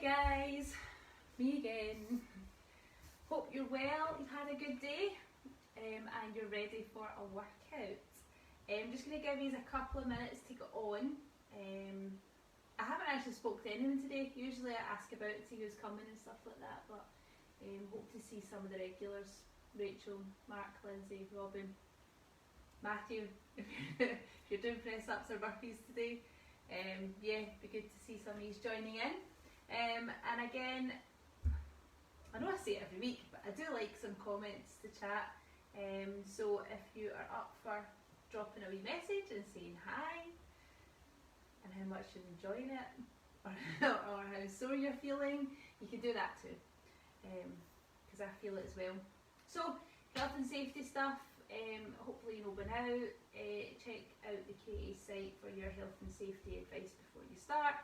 guys, me again. Hope you're well, you've had a good day and you're ready for a workout. I'm just going to give you a couple of minutes to get on. I haven't actually spoke to anyone today. Usually I ask about to who's coming and stuff like that, but hope to see some of the regulars. Rachel, Mark, Lindsey, Robin, Matthew, if you're doing press ups or burpees today. Yeah, be good to see some of you joining in. And again, I know I say it every week, but I do like some comments to chat. So if you are up for dropping a wee message and saying hi and how much you're enjoying it, or how sore you're feeling, you can do that too, because I feel it as well. So health and safety stuff, hopefully you know by now. Check out the KA site for your health and safety advice before you start.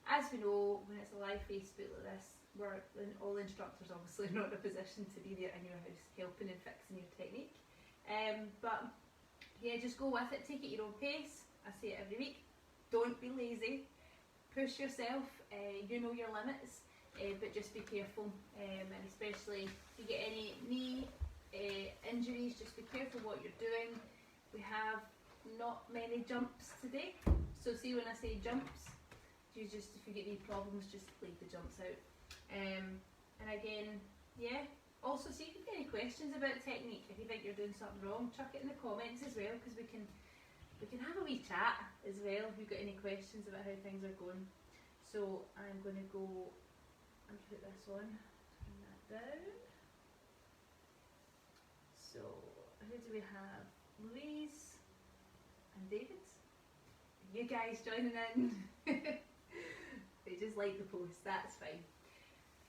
As we know, when it's a live Facebook like this, all instructors obviously not in a position to be there in your house helping and fixing your technique. But yeah, just go with it, take it your own pace. I say it every week. Don't be lazy. Push yourself. You know your limits, but just be careful. And especially if you get any knee injuries, just be careful what you're doing. We have not many jumps today, so see when I say jumps, if you get any problems, just leave the jumps out. And again, yeah, also see if you get any questions about technique. If you think you're doing something wrong, chuck it in the comments as well, because we can have a wee chat as well if you've got any questions about how things are going. So I'm going to go and put this on, turn that down. So who do we have? Louise and David. You guys joining in. They just like the post, that's fine.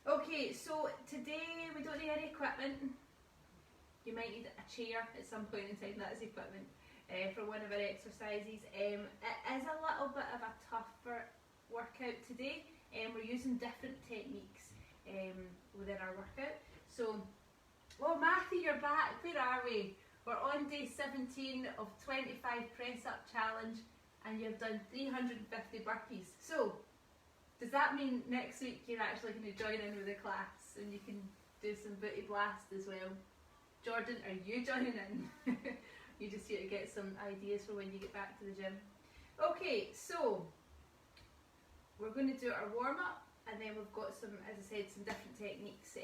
Okay, so today we don't need any equipment. You might need a chair at some point in time, that's equipment for one of our exercises. It is a little bit of a tougher workout today. We're using different techniques within our workout. So, oh Matthew, you're back, where are we? We're on day 17 of 25 press up challenge and you've done 350 burpees. So, does that mean next week you're actually going to join in with the class and you can do some booty blast as well? Jordan, are you joining in? You just here to get some ideas for when you get back to the gym. Okay, so we're going to do our warm up and then we've got some, as I said, some different techniques,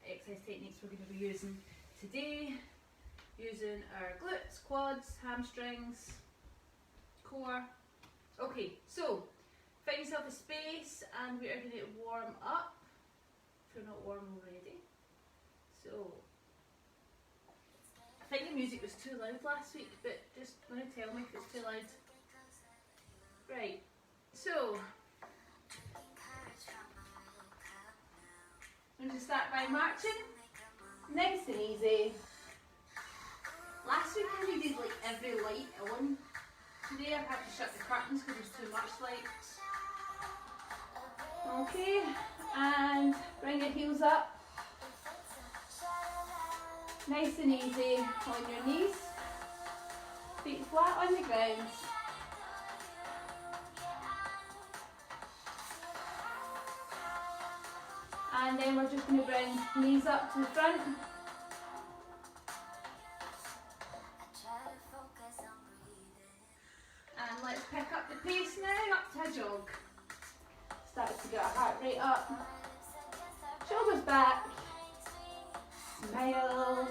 exercise techniques we're going to be using today. Using our glutes, quads, hamstrings, core. Okay, so find yourself a space and we are going to warm up if you're not warm already. So I think the music was too loud last week, but just want to tell me if it's too loud. Right, so I'm going to start by marching, nice and easy. Last week I did like every light on. Today I've had to shut the curtains because there's too much light. Okay, and bring your heels up. Nice and easy on your knees. Feet flat on the ground. And then we're just going to bring knees up to the front. And let's pick up the pace now, up to a jog. Start to get our heart rate up. Shoulders back. Smile.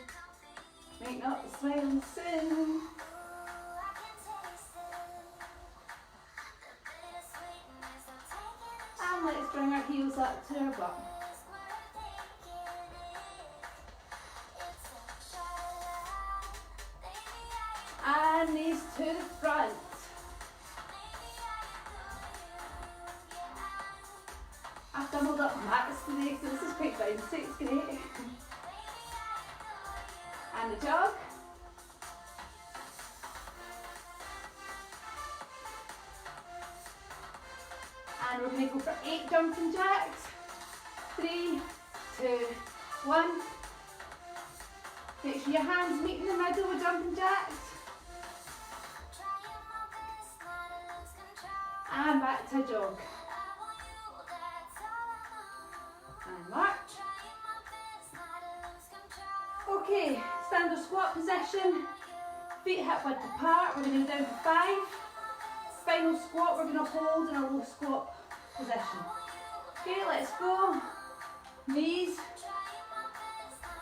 Might not be smiling soon. And let's bring our heels up to our butt. And knees to the front. I've doubled up mats today, so this is quite bouncy, it's great. And a jog. And we're going to go for 8 jumping jacks. 3, 2, 1. Make sure your hands meet in the middle with jumping jacks. And back to jog. squat position, feet hip width apart. We're going to go down to 5. Final squat, we're going to hold in a low squat position. Okay, let's go. Knees.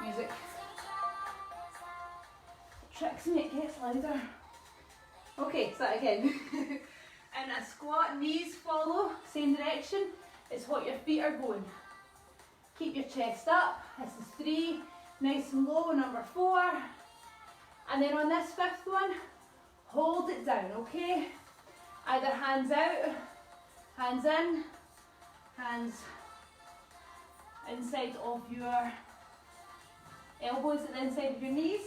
Music. Tricks me, it gets louder. Okay, so that again. In a squat, knees follow, same direction. It's what your feet are going. Keep your chest up. This is 3. Nice and low, number 4. And then on this 5th one, hold it down, okay? Either hands out, hands in, hands inside of your elbows at the inside of your knees.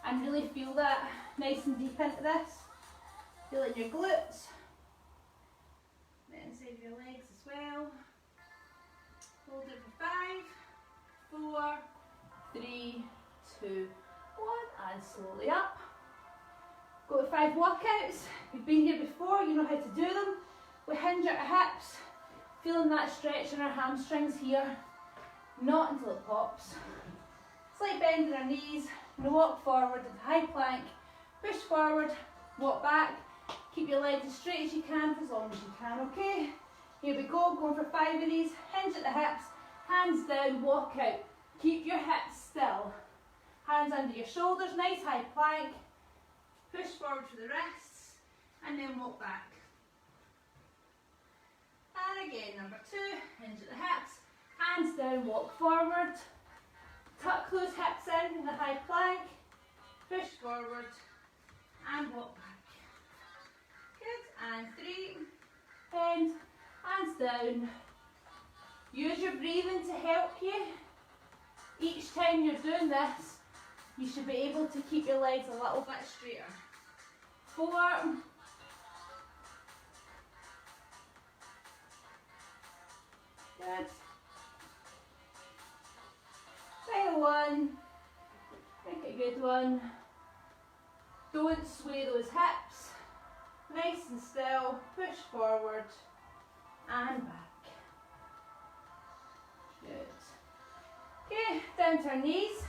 And really feel that nice and deep into this. Feel it in your glutes, the inside of your legs as well. Hold it for 5, 4, 3, 2, 1, and slowly up. Go to 5 walkouts. You've been here before, you know how to do them. We hinge at our hips, feeling that stretch in our hamstrings here. Not until it pops. Slight bend in our knees. We're going to walk forward into high plank. Push forward, walk back. Keep your legs as straight as you can for as long as you can, okay? Here we go, going for 5 of these. Hinge at the hips, hands down, walk out. Keep your hips still. Hands under your shoulders, nice high plank. Push forward for the wrists, and then walk back. And again, number 2, hinge at the hips, hands down, walk forward. Tuck those hips in the high plank. Push forward, and walk back. Good, and 3, bend, hands down. Use your breathing to help you. Each time you're doing this, you should be able to keep your legs a little bit straighter. 4, good. Final 1, make it a good one. Don't sway those hips. Nice and still, push forward and back. Good. Okay, down to our knees.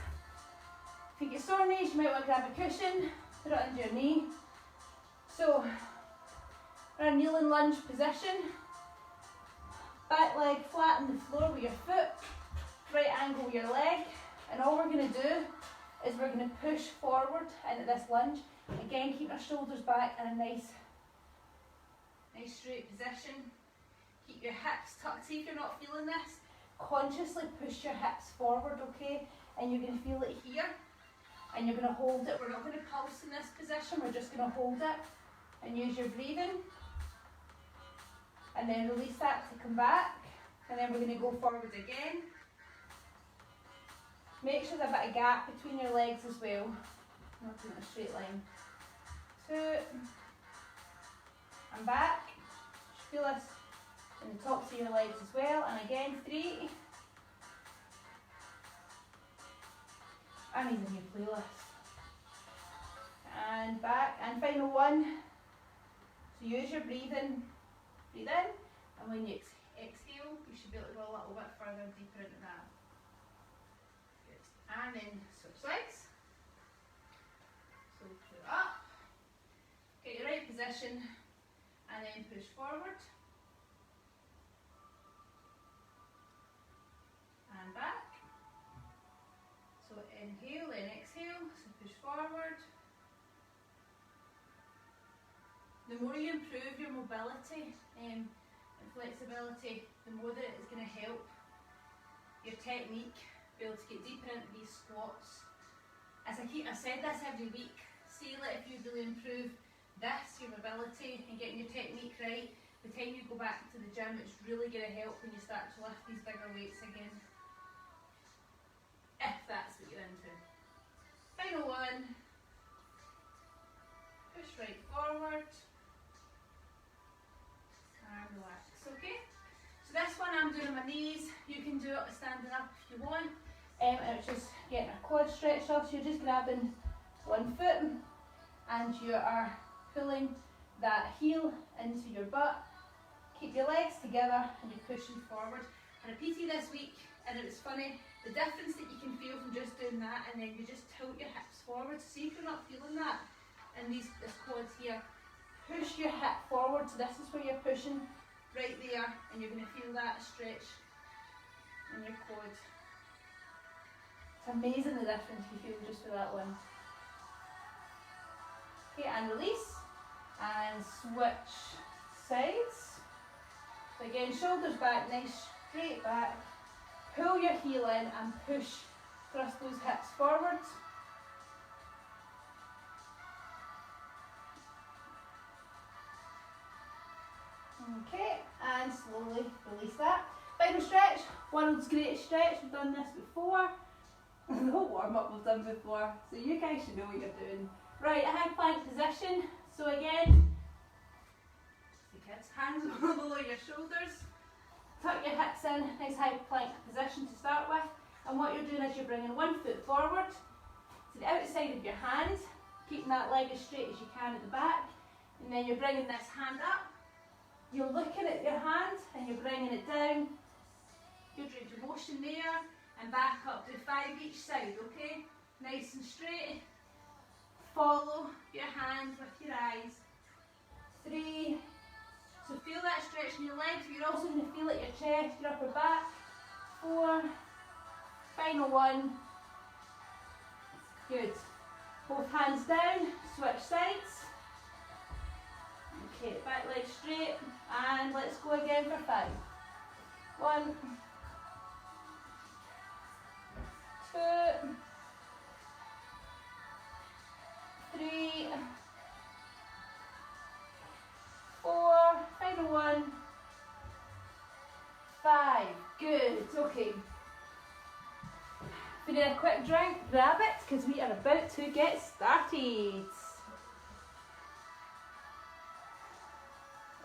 If you get sore knees, you might want to grab a cushion, put it under your knee. So, we're in a kneeling lunge position. Back leg flat on the floor with your foot, right angle with your leg. And all we're going to do is we're going to push forward into this lunge. Again, keep our shoulders back in a nice straight position. Keep your hips tucked. See if you're not feeling this, consciously push your hips forward, okay? And you're going to feel it here. And you're going to hold it. We're not going to pulse in this position, we're just going to hold it and use your breathing. And then release that to come back. And then we're going to go forward again. Make sure there's a bit of gap between your legs as well. Not in a straight line. 2, and back. Just feel this in the tops of your legs as well. And again, 3. And these in your playlist. And back, and final 1. So use your breathing. Breathe in, and when you exhale, you should be able to go a little bit further deeper into that. Good. And then switch legs. So put it up. Get your right position, and then push forward. And back. So inhale, then exhale, so push forward. The more you improve your mobility and flexibility, the more that it's going to help your technique, be able to get deeper into these squats. As I've said this every week, see that if you really improve this, your mobility and getting your technique right, the time you go back to the gym, it's really going to help when you start to lift these bigger weights again. If that's what you're into. Final 1. Push right forward. And relax, okay? So this one I'm doing on my knees. You can do it standing up if you want. And it's just getting our quads stretched off. So you're just grabbing one foot and you are pulling that heel into your butt. Keep your legs together and you're pushing forward. I repeated this week, And it was funny, the difference that you can feel from just doing that, and then you just tilt your hips forward. See if you're not feeling that in this quads here. Push your hip forward, so this is where you're pushing right there, and you're going to feel that stretch in your quad. It's amazing the difference you feel just with that one. Okay, and release, and switch sides. So again, shoulders back, nice straight back. Pull your heel in and push, thrust those hips forward. Okay, and slowly release that. Final stretch, world's greatest stretch. We've done this before. The whole warm-up we've done before, so you guys should know what you're doing. Right, a high plank position. So again, the kids, hands below your shoulders. Tuck your hips in, nice high plank position to start with. And what you're doing is you're bringing one foot forward to the outside of your hand, keeping that leg as straight as you can at the back. And then you're bringing this hand up. You're looking at your hand and you're bringing it down. Good range of motion there. And back up to 5 each side, okay? Nice and straight. Follow your hand with your eyes. 3. So feel that stretch in your legs, but you're also going to feel it in your chest, your upper back. 4. Final one. Good. Both hands down, switch sides. Okay, back leg straight, and let's go again for 5. 1, 2, 3, 4, final one, 5. Good, okay. If we need a quick drink, grab it, because we are about to get started.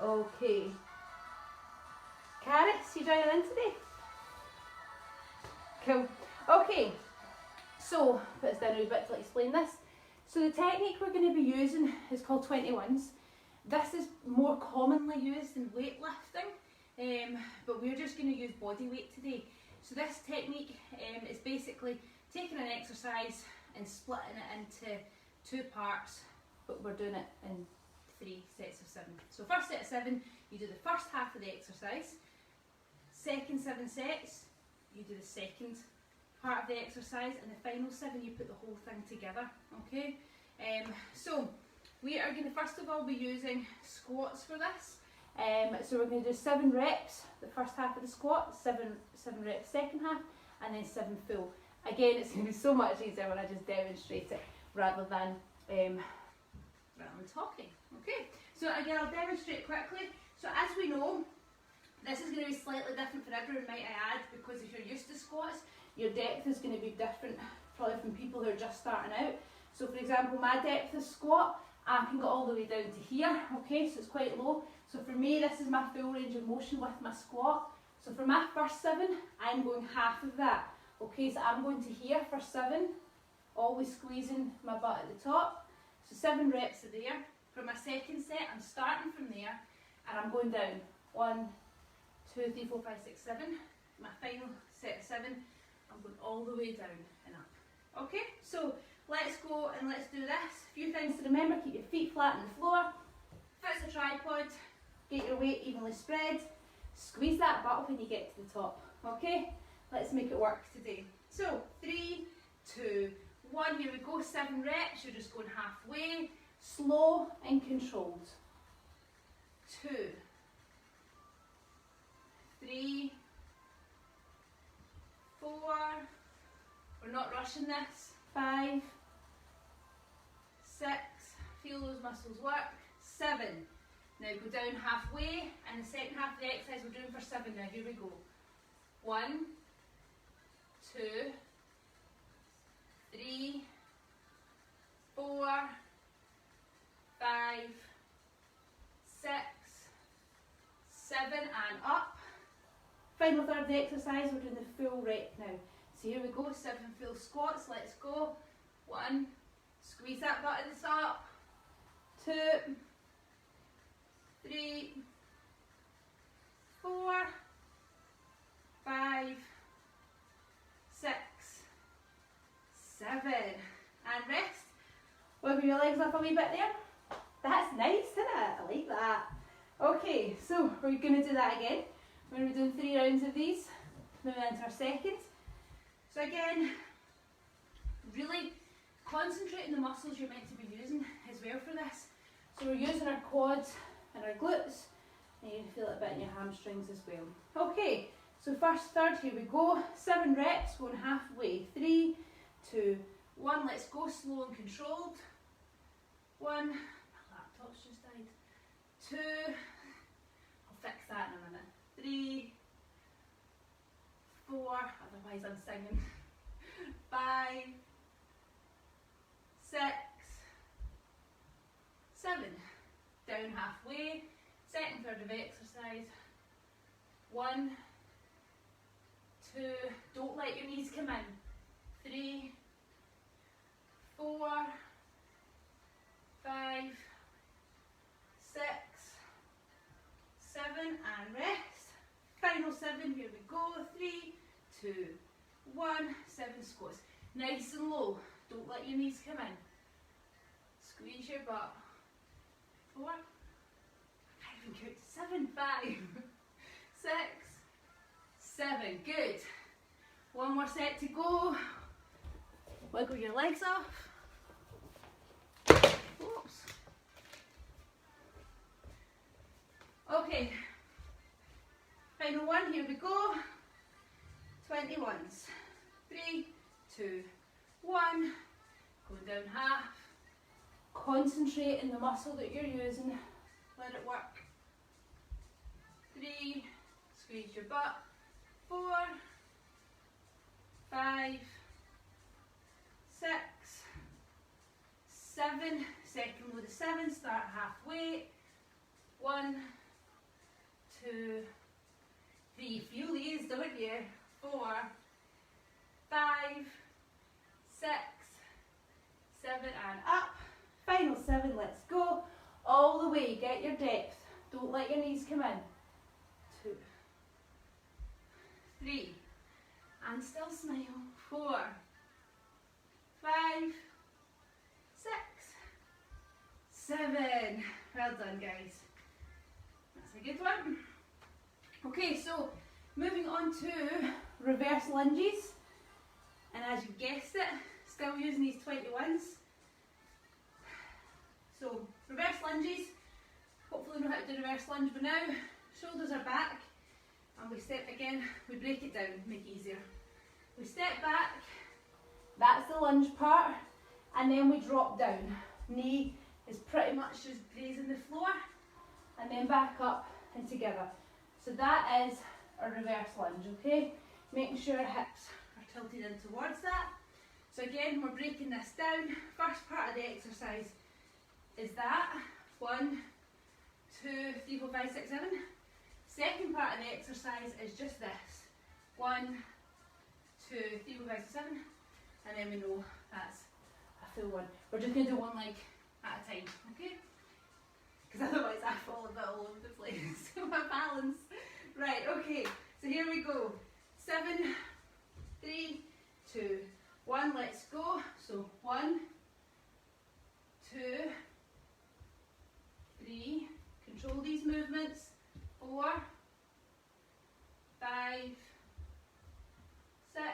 Okay. Caris, you joining in today? Cool. Okay, so put us down a wee bit to explain this. So the technique we're going to be using is called 21s. This is more commonly used in weightlifting, but we're just going to use body weight today. So this technique is basically taking an exercise and splitting it into 2 parts, but we're doing it in 3 sets of 7. So first set of 7, you do the first half of the exercise. Second 7 sets, you do the second part of the exercise, and the final 7 you put the whole thing together. Okay, so we are going to first of all be using squats for this. So we're going to do 7 reps the first half of the squat, 7 reps second half, and then 7 full. Again, it's going to be so much easier when I just demonstrate it rather than talking. Okay, so again I'll demonstrate quickly. So as we know, this is going to be slightly different for everyone, might I add, because if you're used to squats, your depth is going to be different probably from people who are just starting out. So for example, my depth of squat, I can go all the way down to here, okay, so it's quite low. So for me, this is my full range of motion with my squat. So for my first 7, I'm going half of that. Okay, so I'm going to here for 7, always squeezing my butt at the top. So 7 reps are there. For my second set, I'm starting from there and I'm going down. 1, 2, 3, 4, 5, 6, 7. My final set of 7, I'm going all the way down and up. Okay, so let's go and let's do this. A few things to remember: keep your feet flat on the floor, fix the tripod, get your weight evenly spread, squeeze that butt when you get to the top. Okay, let's make it work today. So 3, 2, 1, here we go. 7 reps, you're just going halfway, slow and controlled. 2, 3, 4, we're not rushing this. 5, 6, feel those muscles work. 7, now go down halfway, and the second half of the exercise we're doing for 7 now. Here we go. 1, 2, 3, 4, 5, 6, 7, and up. Final third of the exercise, we're doing the full rep now. So here we go, 7 full squats, let's go. 1, squeeze that butt at the top. 2, 3, 4, 5, 7. And rest. Wiggle your legs up a wee bit there. That's nice, isn't it? I like that. Okay, so we're going to do that again. We're going to be doing 3 rounds of these. Moving into our second. So again, really concentrate on the muscles you're meant to be using as well for this. So we're using our quads and our glutes, and you can feel it a bit in your hamstrings as well. Okay, so first third, here we go. 7 reps, going halfway. 3, 2, 1. Let's go slow and controlled. 1. My laptop's just died. 2. I'll fix that in a minute. 3, 4. Otherwise I'm singing. 5, 6, 7. Down halfway. Second third of exercise. 1, 2. Don't let your knees come in. 3, 4, 5, 6, 7, and rest. Final 7, here we go. 3, 2, 1, 7 squats. Nice and low. Don't let your knees come in. Squeeze your butt. 4, I can't even count. 7, 5, 6, 7. Good. One more set to go. Wiggle your legs off. Oops. Okay. Final one, here we go. 21s. 3, 2, 1. Going down half. Concentrate on the muscle that you're using. Let it work. 3. Squeeze your butt. 4, 5, 6, 7. Second load of 7. Start halfway. 1, 2, 3. Feel these, don't you? 4, 5, 6, 7, and up. Final 7, let's go. All the way, get your depth. Don't let your knees come in. 2, 3, and still smile. 4, 5, 6, 7. Well done, guys. That's a good one. Okay, so moving on to reverse lunges. And as you guessed it, still using these 21s. So reverse lunges, hopefully you know how to do reverse lunge by now. Shoulders are back, and we step again, we break it down, make it easier. We step back, that's the lunge part, and then we drop down. Knee is pretty much just grazing the floor, and then back up and together. So that is a reverse lunge, okay? Making sure our hips are tilted in towards that. So again, we're breaking this down. First part of the exercise is that. 1, 2, 3, 4, 5, 6, 7. Second part of the exercise is just this. 1, 2, 3, 4, 5, 6, 7. And then we know that's a full one. We're just going to do one leg at a time, okay? Because otherwise I fall a bit all over the place. My balance. Right, okay. So here we go. 7, 3, 2, 1. Let's go. So 1, 2, 3. Control these movements. 4, 5, 6,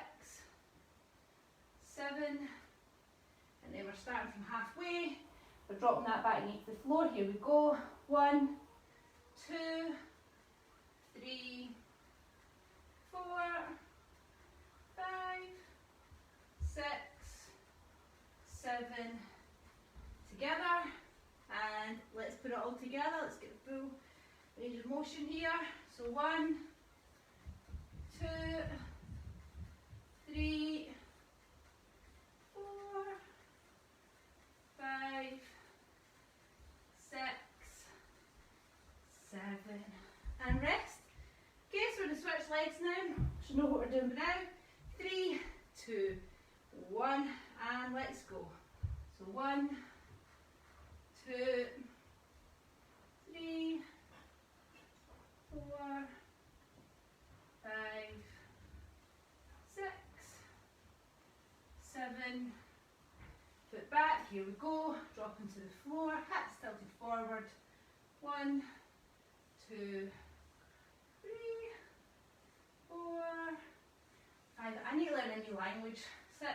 7. And then we're starting from halfway. We're dropping that back beneath the floor. Here we go. 1, 2, 3, 4, 5, 6, 7. Together. And let's put it all together. Let's get the full range of motion here. So 1, 2, 3, 4, 5, 6, 7, and rest. Okay, so we're going to switch legs now. Should know what we're doing now. 3, 2, 1, and let's go. So 1, 2, 3, 4, 5, 6, 7, here we go, dropping to the floor, hips tilted forward. 1, 2, 3, 4, 5. I need to learn a new language. 6.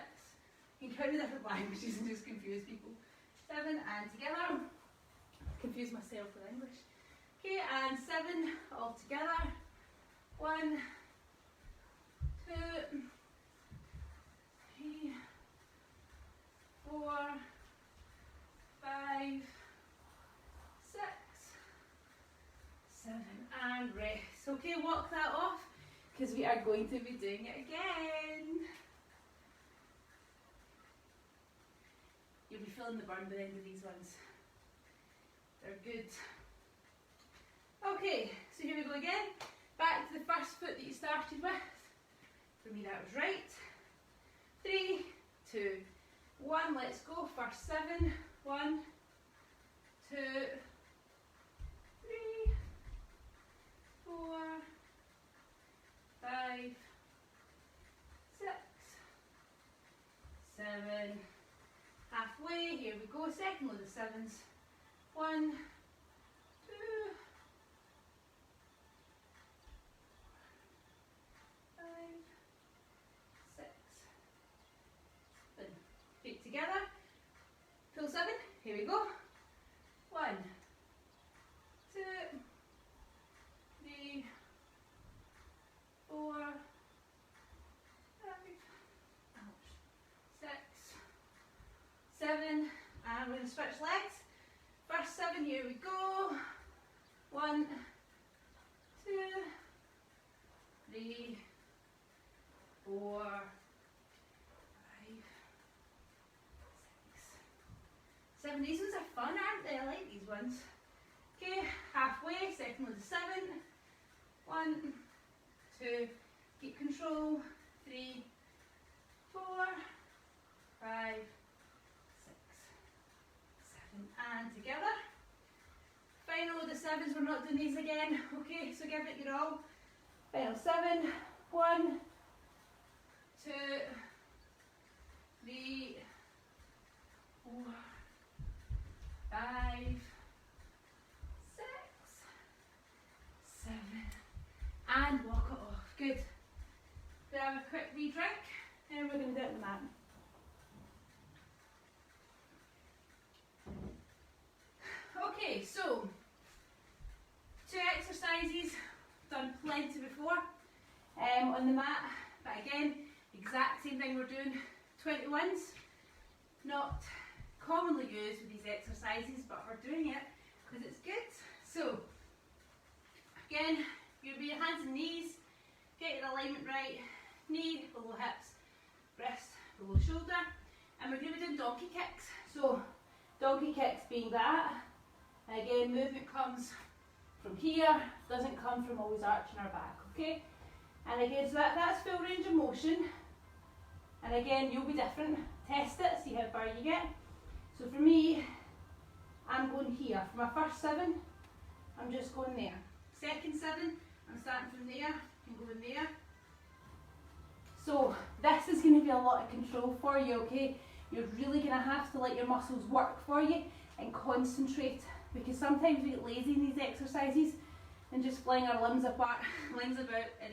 You can count the different languages and just confuse people. 7, and together. Confuse myself with English. Okay, and 7 all together. 1, 2, 3, 4, 5, 6, 7, and rest. Okay, walk that off because we are going to be doing it again. You'll be feeling the burn by the end of these ones. They're good. Okay, so here we go again. Back to the first foot that you started with. For me that was right. 3, 2, 1, let's go. First 7. 1, 2, 3, 4, 5, 6, 7. Halfway, here we go. Second load of 7s. 1, 2, 5, 6, 7. Feet together. Full 7. Here we go. 1, 2, 3, 4, 5, 6, 7, and we're going to switch legs. First 7, here we go. 1, 2, 3, 4, 5, 6, 7. These ones are fun, aren't they? I like these ones. Okay, halfway, second load of 7. 1, 2, keep control. 3, 4, 5, 6, 7, and together. Final load of 7s, we're not doing these again. Okay, so give it your all. Final 7. 1, 2, 3, 4, 5, 6, 7, and walk it off. Good. We'll have a quick wee drink and we're going to do it on the mat. Okay, so 2 exercises, done plenty before on the mat, but again, exact same thing we're doing. 21s, not commonly used with these exercises, but we're doing it because it's good. So, again, you'll be your hands and knees, get your alignment right, knee below hips, wrist below shoulder, and we're going to be doing donkey kicks. So, donkey kicks being that, and again, movement comes from here, doesn't come from always arching our back, okay? And again, so that's full range of motion. And again, you'll be different. Test it, see how far you get. So for me, I'm going here. For my first 7, I'm just going there. Second 7, I'm starting from there and going there. So this is going to be a lot of control for you, okay? You're really going to have to let your muscles work for you and concentrate, because sometimes we get lazy in these exercises and just fling our limbs about in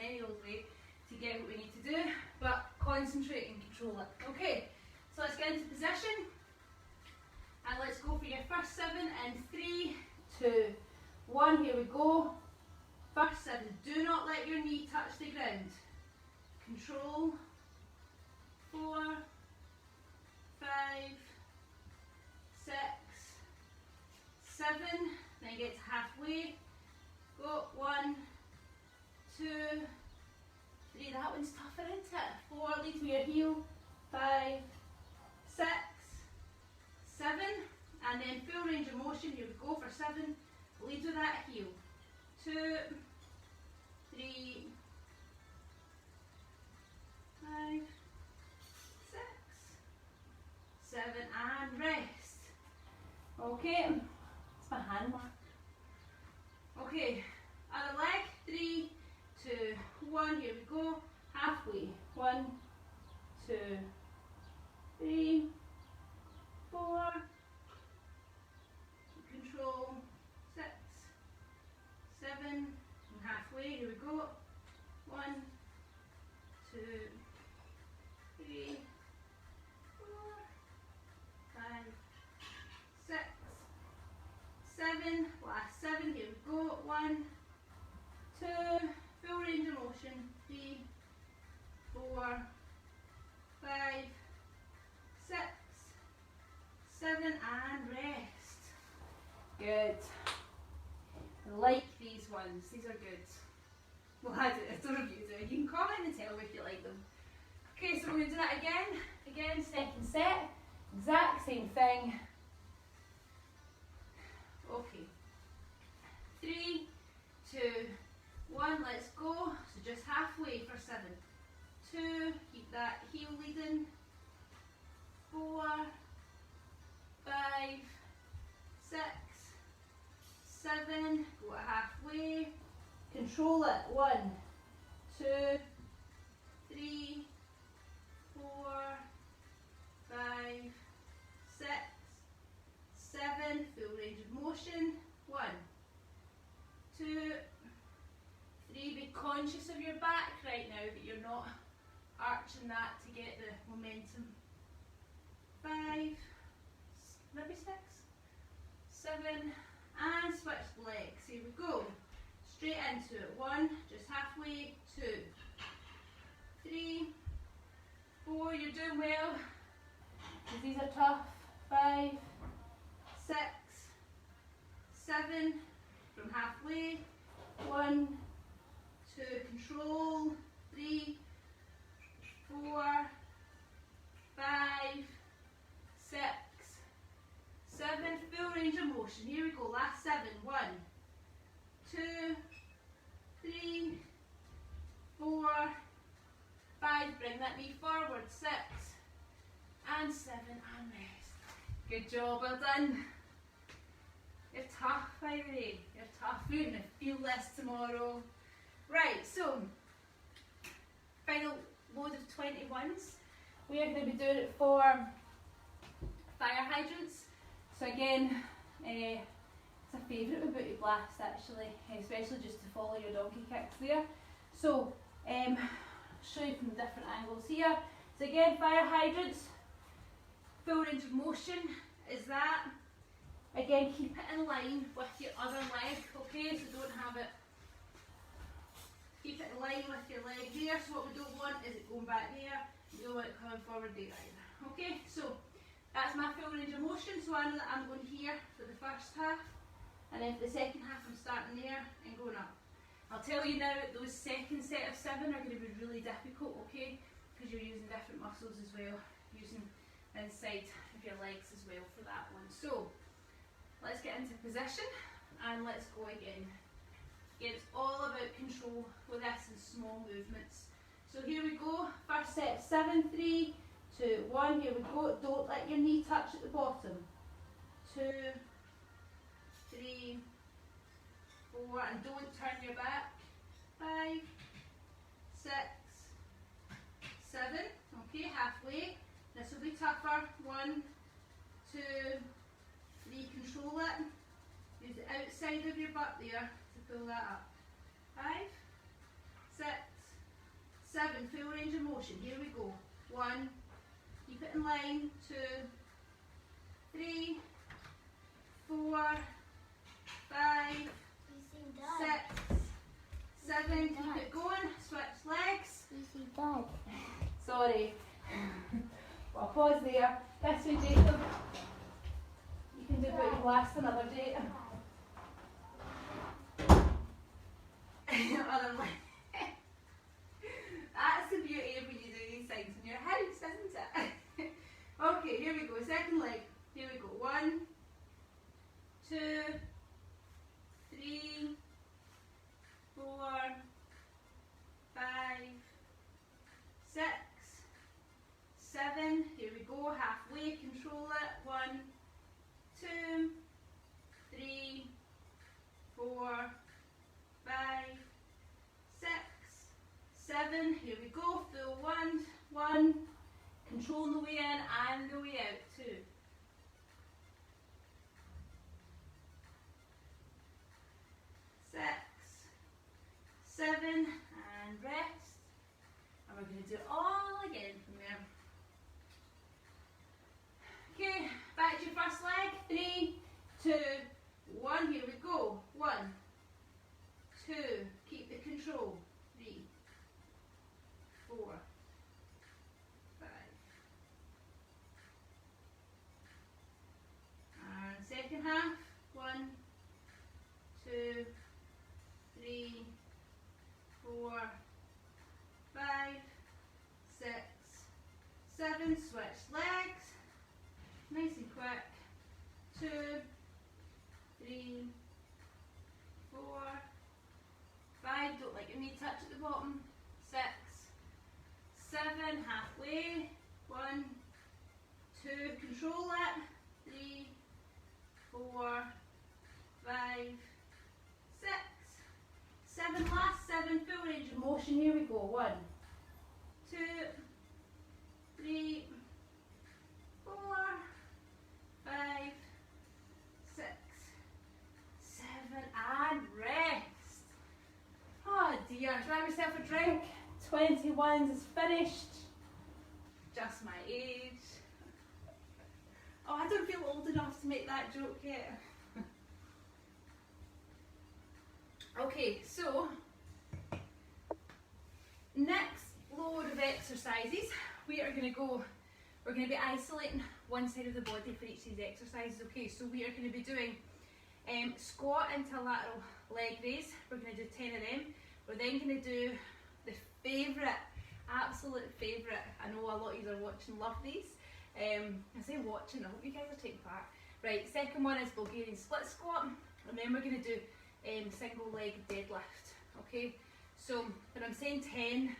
any old way to get what we need to do, but concentrate and control it. Okay, so let's get into position and let's go for your first 7 in 3, 2, 1. Here we go. First 7, do not let your knee touch the ground. Control. 4, 5, 6, 7, then get to halfway. Go. 1, 2, 3. That one's tougher, isn't it? 4, lead with your heel. 5, 6, 7, and then full range of motion. Here we go for 7. Lead with that heel. 2, 3, 5, 6, 7, and rest. Okay, it's my hand mark. Okay, other leg. 3, 2, 1. Here we go. Halfway. 1, 2, 3, 4, 7, last 7, here we go, 1, 2, full range of motion, 3, 4, 5, 6, 7, and rest. Good. I like these ones, these are good. Well, I don't know if you do. You can comment and tell me if you like them. Okay, so we're going to do that again. Again, second set, exact same thing. Okay. 3, 2, 1, let's go. So just halfway for 7. 2, keep that heel leading. 4, 5, 6, 7, go at halfway. Control it. 1, 2, 3, 4, 5, 6, 7, full range of motion. 1, 2, 3, be conscious of your back right now, that you're not arching that to get the momentum. 5, maybe 6, 7, and switch legs. Here we go. Straight into it. 1, just halfway. 2, 3, 4, you're doing well. These are tough. 5, 6, 7, from halfway. 1, 2, control. 3, 4, 5, 6, 7, full range of motion. Here we go, last 7. 1, 2, 3, 4, 5, bring that knee forward. 6, and 7, and rest. Good job, well done. You're tough, by the way. You're tough. You're going to feel this tomorrow. Right, so final load of 21s. We are going to be doing it for fire hydrants. So again, it's a favourite with booty blast actually, especially just to follow your donkey kicks there. So show you from different angles here. So again, fire hydrants, full range of motion is that. Again, keep it in line with your other leg, okay? So don't have it, keep it in line with your leg there. So what we don't want is it going back there, we don't want it coming forward there either. Okay, so that's my full range of motion, so I know that I'm going here for the first half, and then for the second half I'm starting there and going up. I'll tell you now that those second set of 7 are going to be really difficult, okay? Because you're using different muscles as well, using inside of your legs as well for that one. So let's get into position and let's go again. It's all about control with this and small movements. So here we go, first set, 7, 3, 2, 1, here we go. Don't let your knee touch at the bottom. 2, 3, 4, and don't turn your back. 5, 6, 7, okay, halfway. This will be tougher. 1, 2, 3, control it. Use the outside of your butt there to pull that up. 5, 6, 7, full range of motion. Here we go. 1, keep it in line. 2, 3, 4, 5, 6, 7, keep it going. Switch legs. Sorry. Well, I'll pause there. This way, Jacob. You can do booty blast another day. Other leg. That's the beauty of when you do these things in your house, isn't it? Okay, here we go. Second leg. Here we go. 1, 2, 3, 4, 5, 6, 7. Here we go. Halfway. Control it. 1, 2, 3, 4, 5, 6, 7. Here we go. Full 1. Controlling the way in and the way out. 2, half. 1, 2, 3, 4, 5, 6, 7. Switch legs. Nice and quick. 2, 3, 4, 5. Don't let your knee touch at the bottom. 6, 7. Halfway. 1, 2. Control it. 3, 4, 5, 6, 7. Last 7. Full range of motion. Here we go. 1, 2, 3, 4, 5, 6, 7, and rest. Oh dear, grab yourself a drink. 21 is finished. Just my age. Oh, I don't feel old enough to make that joke yet. Okay, so next load of exercises, we are going to be isolating one side of the body for each of these exercises. Okay, so we are going to be doing squat into lateral leg raise. We're going to do 10 of them. We're then going to do the favourite, absolute favourite, I know a lot of you are watching, love these. I say watching, I hope you guys are taking part. Right, second one is Bulgarian split squat, and then we're going to do single leg deadlift. Okay, so when I'm saying 10,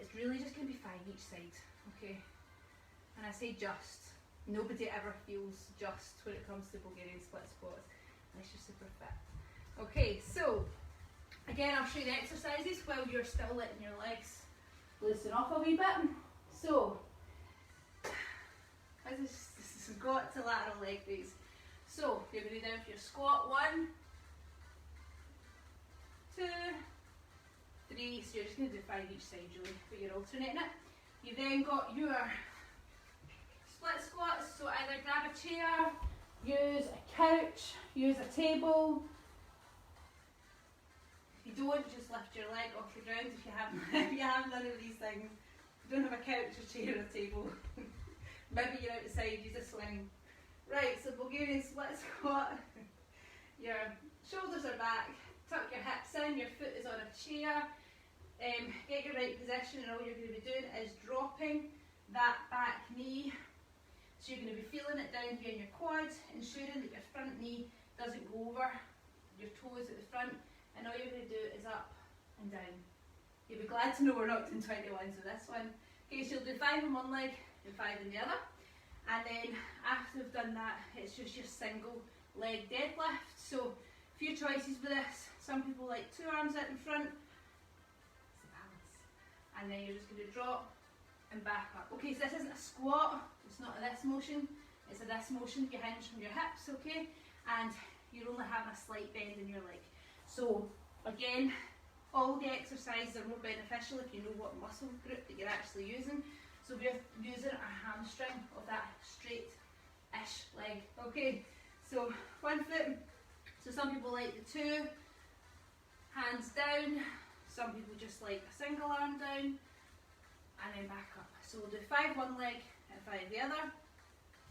it's really just going to be 5 each side. Okay, and I say just. Nobody ever feels just when it comes to Bulgarian split squats unless you're super fit. Okay, so again, I'll show you the exercises while you're still letting your legs loosen off a wee bit. So, this is squat to lateral leg raise. So, you're going to go down for your squat. 1, 2, 3. So you're just going to do 5 each side, Julie, but you're alternating it. You've then got your split squats. So either grab a chair, use a couch, use a table. If you don't, just lift your leg off the ground if you have none of these things. If you don't have a couch, a chair, a table. Maybe you're outside, use a sling. Right, so Bulgarian split squat. Your shoulders are back, tuck your hips in, your foot is on a chair. Get your right position, and all you're going to be doing is dropping that back knee. So you're going to be feeling it down here in your quads, ensuring that your front knee doesn't go over your toes at the front, and all you're going to do is up and down. You'll be glad to know we're not doing 21 with this one. Okay, so you'll do 5 in one leg and 5 in the other, and then after we've done that, it's just your single leg deadlift. So a few choices with this. Some people like 2 arms out in front, it's a balance, and then you're just going to drop and back up. Okay, so this isn't a squat, it's not a this motion, it's a this motion. You hinge from your hips, okay, and you're only having a slight bend in your leg. So again, all the exercises are more beneficial if you know what muscle group that you're actually using. So we're using our hamstring of that straight-ish leg. Okay, so 1 foot. So some people like the 2 hands down, some people just like a single arm down, and then back up. So we'll do 5 one leg and 5 the other,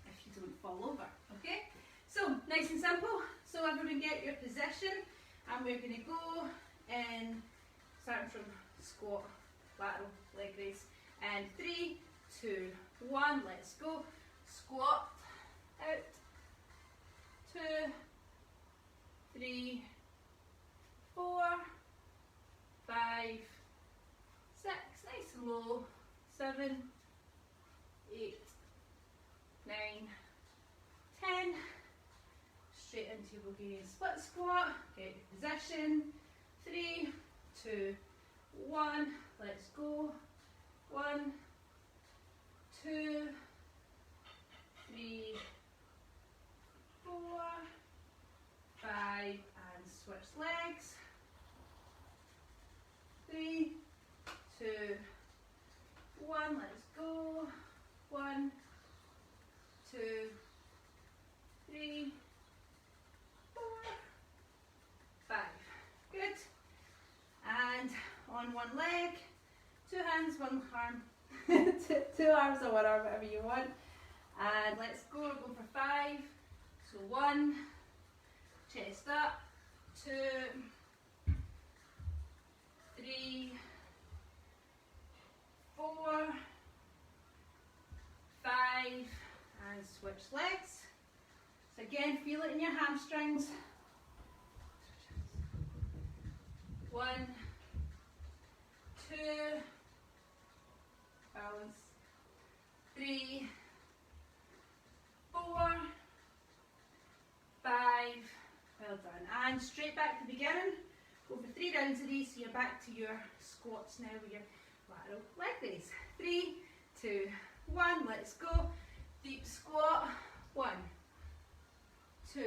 if you don't fall over, okay? So, nice and simple. So everyone get your position, and we're going to go in, starting from squat, lateral leg raise, and 3, 2, 1, let's go. Squat, out, 2, 3, 4, 5, 6, nice and low, 7, 8, 9, 10, straight into your Bulgarian split squat, get your position, 3, 2, 1, let's go, 1, 2, 3, 4, 5, and switch legs, 3, 2, 1, let's go, 1, 2, 3, 4, 5, good, and on one leg, 2 hands, 1 arm, two arms or one arm, whatever you want, and let's go, we're going for 5, so 1, chest up, 2, 3, 4, 5, and switch legs. So again, feel it in your hamstrings. 1, 2, balance, 3, 4, 5, well done, and straight back to the beginning. Go for 3 rounds of these, so you're back to your squats now with your lateral leg raise. 3, 2, 1, let's go. Deep squat, 1, 2,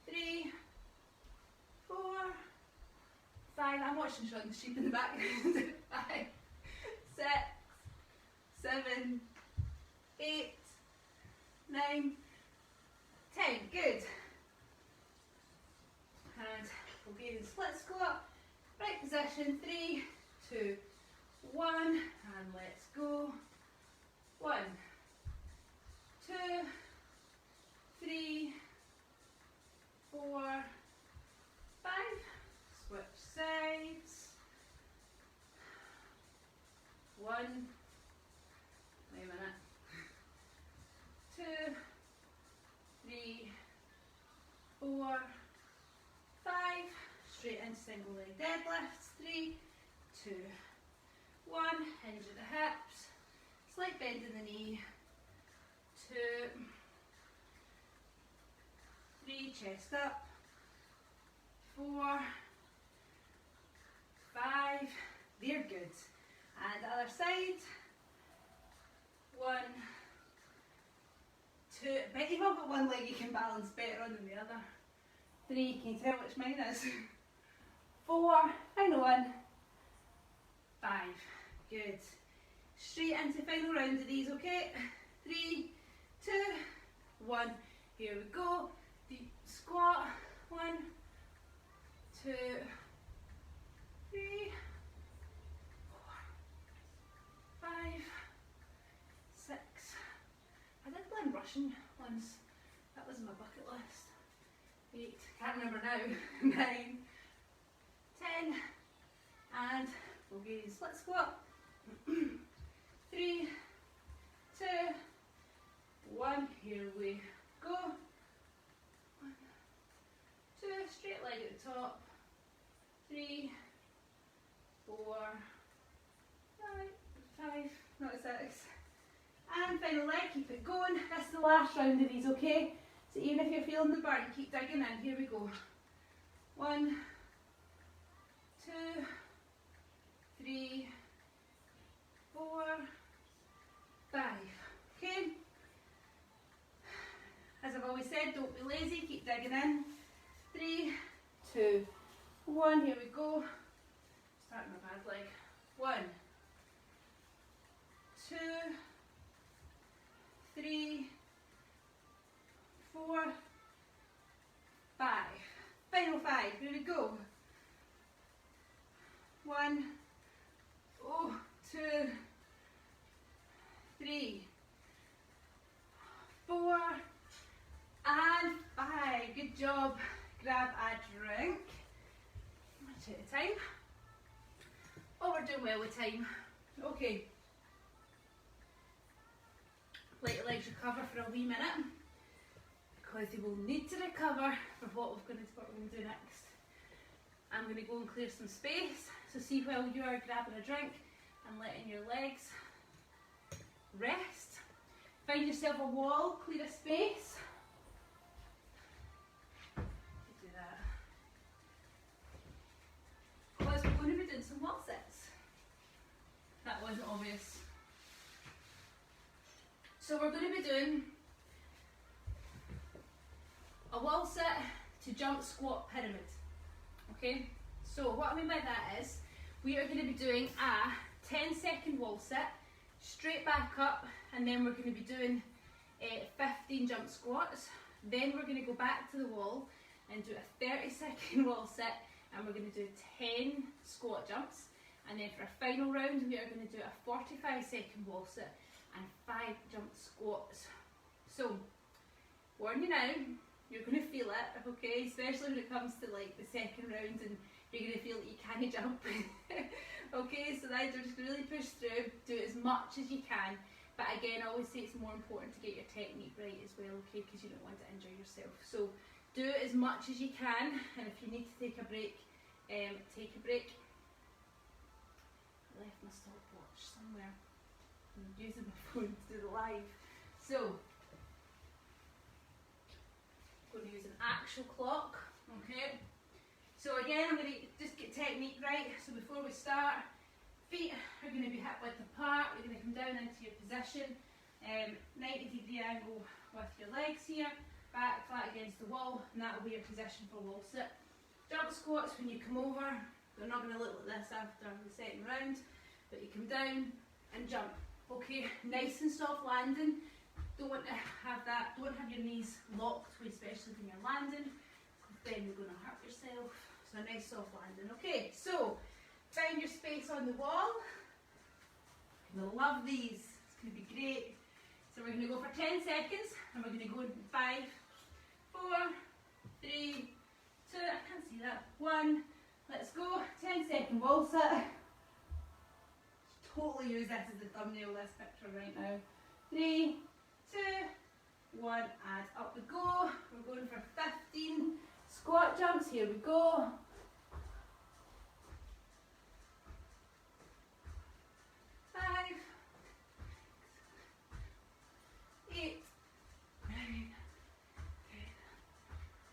3, 4, 5, I'm watching Sean the sheep in the back. 5, 6, 7, 8, 9, 10, good. And we'll be in split squat, right position, 3, 2, 1, and let's go. 1, 2, 3, 4, 5, switch sides. 1, wait a minute, 2, 3, 4, 5, straight into single leg deadlifts, 3, 2, 1, hinge at the hips, slight bend in the knee, 2, 3, chest up, 4, 5, they're good. And the other side, 1, 2, I bet you've all got one leg you can balance better on than the other. 3, can you tell which mine is? 4, final one, 5, good. Straight into final round of these, okay? 3, 2, 1, here we go. Deep squat, 1, 2, 3, 4, 5, 6. I did learn Russian once, that was on my bucket list. 8, can't remember now, 9, 10, and we'll go split squat. 3, 2, 1, here we go. 1, 2, straight leg at the top. 3, 4, 5, not 6. And final leg, keep it going. This is the last round of these, okay? So even if you're feeling the burn, keep digging in. Here we go. 1, 2, 3, 4, 5. Okay? As I've always said, don't be lazy, keep digging in. 3, 2, 1, here we go. Starting my bad leg. 1, 2, 3, 4, 5. Final 5, here we go. 1, 2, 3, 4, and 5. Good job. Grab a drink. Much at a time. Oh, we're doing well with time. Okay. Let your legs recover for a wee minute, because they will need to recover for what we're going to do next. I'm going to go and clear some space. So see, while you are grabbing a drink and letting your legs rest, find yourself a wall, clear a space. Do that. Otherwise we're going to be doing some wall sits. That wasn't obvious. So we're going to be doing a wall sit to jump squat pyramid. Okay, so what I mean by that is we are going to be doing a 10-second wall sit, straight back up, and then we're going to be doing 15 jump squats. Then we're going to go back to the wall and do a 30-second wall sit, and we're going to do 10 squat jumps. And then for our final round, we are going to do a 45-second wall sit and 5 jump squats. So, warn you now, you're going to feel it if we okay? Especially when it comes to like the second round and you're going to feel like you can't jump. Okay, so then just really push through, do as much as you can. But again, I always say it's more important to get your technique right as well, okay, because you don't want to injure yourself. So do it as much as you can, and if you need to take a break, take a break. I left my stopwatch somewhere. I'm using my phone to do the live. So, I'm going to use an actual clock, okay? So again, I'm going to just get technique right. So before we start, feet are going to be hip width apart. You're going to come down into your position, 90-degree angle with your legs here, back flat against the wall, and that will be your position for wall sit. Jump squats when you come over. They're not going to look like this after the second round, but you come down and jump. Okay, nice and soft landing. Don't want to have that. Don't have your knees locked, especially when you're landing. Then you're going to hurt yourself. So a nice soft landing. Okay, so find your space on the wall. You're going to love these. It's going to be great. So we're going to go for 10 seconds, and we're going to go in 5, 4, 3, 2. I can't see that. 1. Let's go. 10-second wall sit. Totally use this as the thumbnail, this picture right now. 3, 2, 1, and up we go. We're going for 15 squat jumps. Here we go. 5, 8, 9,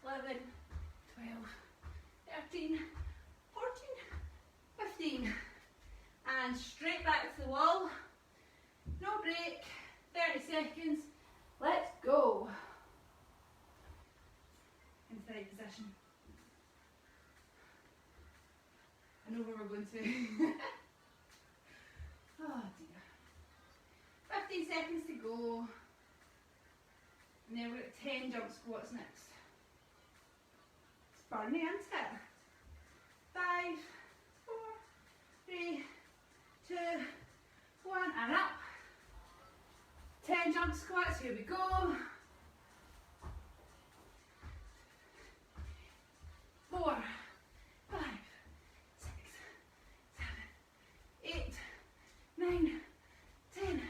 10, 11, 12, 13, 14, 15. And straight back to the wall. No break. 30 seconds. Let's go. Into the right position. I know where we're going to. Oh dear. 15 seconds to go. And then we're at 10 jump squats next. It's burning, isn't it? 5, 4, 3, 2, 1, and up. 10 jump squats, here we go. 4, 5, 6, 7, 8, 9, 10.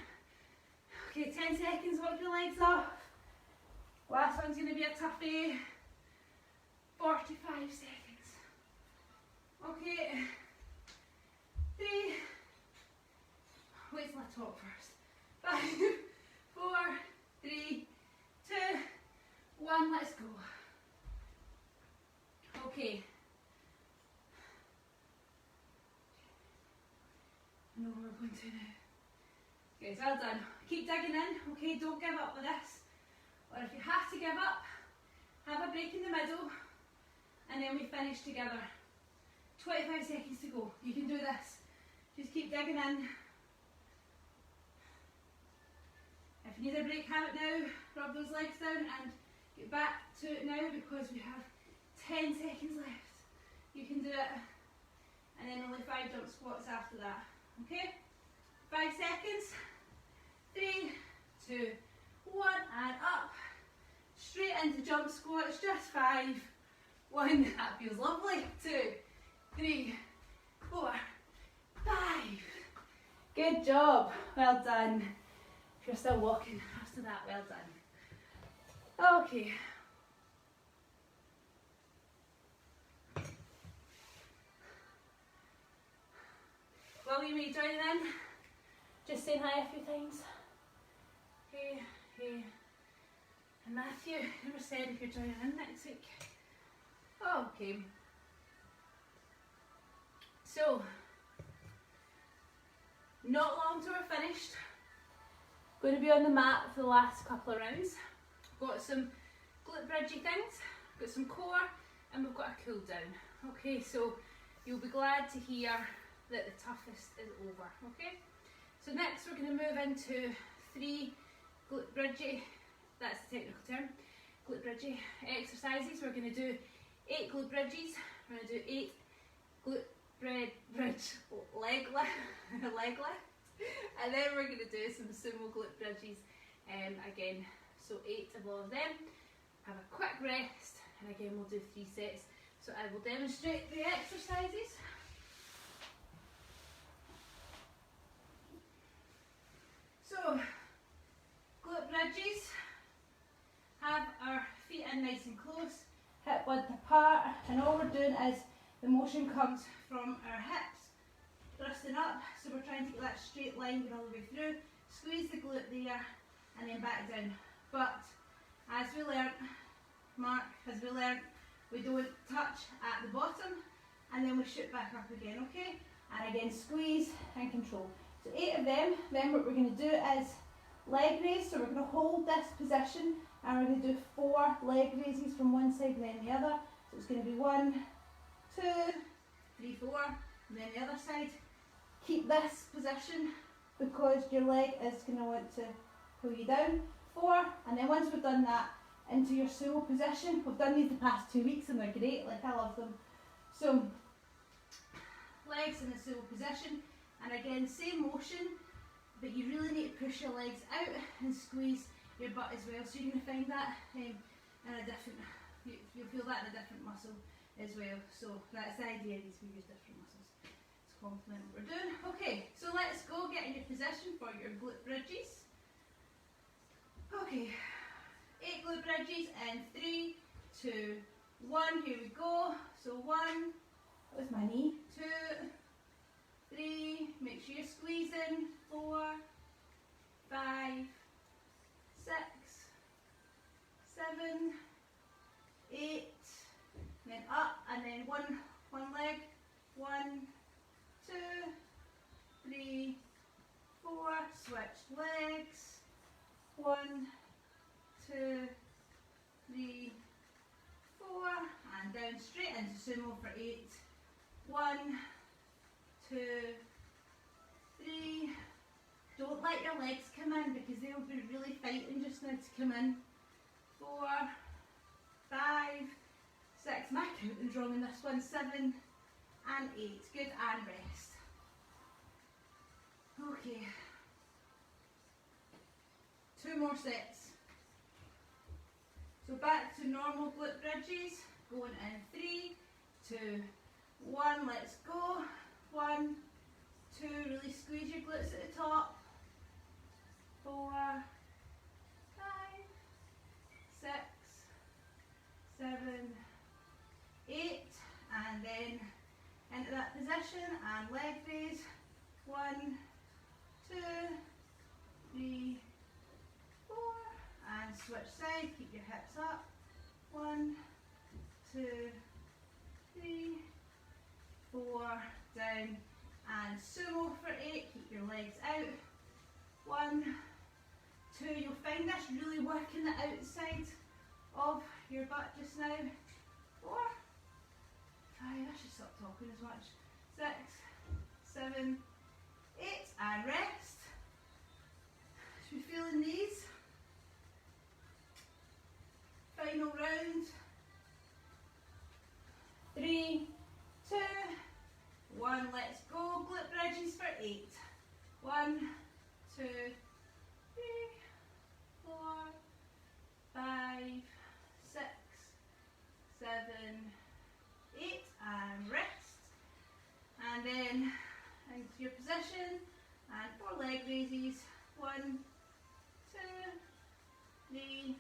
Okay, 10 seconds, walk your legs off. Last one's going to be a toughie. 45 seconds. Okay. 3. Wait till I talk first. 5, 4, 3, 2, 1. Let's go. Okay. I know where we're going to now. Okay, well done. Keep digging in. Okay, don't give up with this. Or if you have to give up, have a break in the middle, and then we finish together. 25 seconds to go. You can do this. Just keep digging in. If you need a break, have it now. Rub those legs down and get back to it now, because we have 10 seconds left. You can do it. And then only 5 jump squats after that. Okay? 5 seconds. 3, 2, 1, and up. Straight into jump squats. Just 5. 1. That feels lovely. 2, 3, 4, 5. Good job. Well done. If you're still walking after that, well done. Okay. William, are you joining in? Just saying hi a few times. Hey, hey. And Matthew, never said if you're joining in next week. Okay. So, not long till we're finished. Going to be on the mat for the last couple of rounds. Got some glute bridgey things, got some core, and we've got a cool down. Okay, so you'll be glad to hear that the toughest is over. Okay, so next we're going to move into 3 glute bridgey, that's the technical term, glute bridgey exercises. We're going to do 8 glute bridges. We're going to do 8 glute bridge leg lift, and then we're going to do some sumo glute bridges again. So 8 of all of them. Have a quick rest, and again we'll do 3 sets. So I will demonstrate the exercises. So, glute bridges, have our feet in nice and close, hip width apart, and all we're doing is the motion comes from our hips, thrusting up, so we're trying to get that straight line going all the way through, squeeze the glute there, and then back down. But, as we learnt, Mark, as we learnt, we don't touch at the bottom, and then we shoot back up again, okay? And again, squeeze and control. So 8 of them. Then what we're going to do is leg raise, so we're going to hold this position, and we're going to do 4 leg raises from one side and then the other. So it's going to be 1, 2, 3, 4, and then the other side. Keep this position because your leg is going to want to pull you down. 4, and then once we've done that, into your sumo position. We've done these the past 2 weeks and they're great, like I love them. So, legs in the sumo position, and again, same motion, but you really need to push your legs out and squeeze your butt as well. So you're going to find that in a different, you'll feel that in a different muscle as well. So that's the idea, these we use different muscles to complement what we're doing. Okay, so let's go get in your position for your glute bridges. Okay. 8 glute bridges in 3, 2, 1, here we go. So 1, that was my knee, 2, 3, make sure you're squeezing, 4, 5, 6, 7, 8, then up, and then one leg, 1, 2, 3, 4, switch legs, 1, 2, 3, 4, and down straight into sumo for 8. 1, 2, 3. Don't let your legs come in because they'll be really fighting just now to come in. 4, 5, 6. My counting's wrong in this one. 7 and 8. Good, and rest. Okay. 2 more sets. So back to normal glute bridges, going in 3, 2, 1, let's go. 1, 2, really squeeze your glutes at the top. 4, 5, 6, 7, 8, and then into that position and leg raise. 1, 2, 3, 4, and switch side, keep your hips up. 1, 2, 3, 4, down, and sumo for 8, keep your legs out. 1, 2, you'll find this really working the outside of your butt just now. 4, 5, I should stop talking as much. 6, 7, 8, and rest. Should we feel in these? Final round. 3, 2, 1, let's go. Glute bridges for 8. 1, 2, 3, 4, 5, 6, 7, 8, and rest. And then into your position and 4 leg raises. 1, 2, 3,